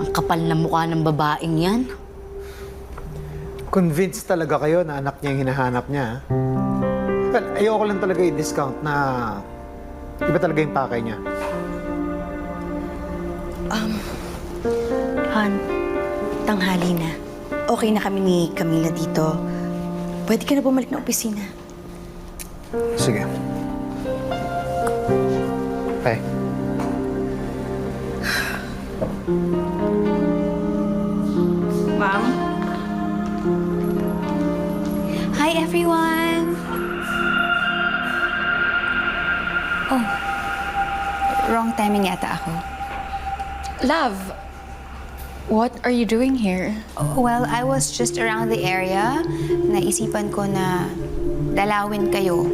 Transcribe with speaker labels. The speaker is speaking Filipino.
Speaker 1: Ang kapal na mukha ng babaeng yan.
Speaker 2: Convinced talaga kayo na anak niya yung hinahanap niya, ha? Well, ayoko lang talaga i-discount na iba talaga yung pakay niya.
Speaker 3: Han, tanghali na. Okay na kami ni Camila dito. Pwede ka na bumalik na opisina.
Speaker 2: Sige. Okay.
Speaker 3: Ma'am?
Speaker 4: Hi, everyone! Oh, wrong timing yata ako.
Speaker 5: Love, what are you doing here?
Speaker 4: Well, I was just around the area. Naisipan ko na dalawin kayo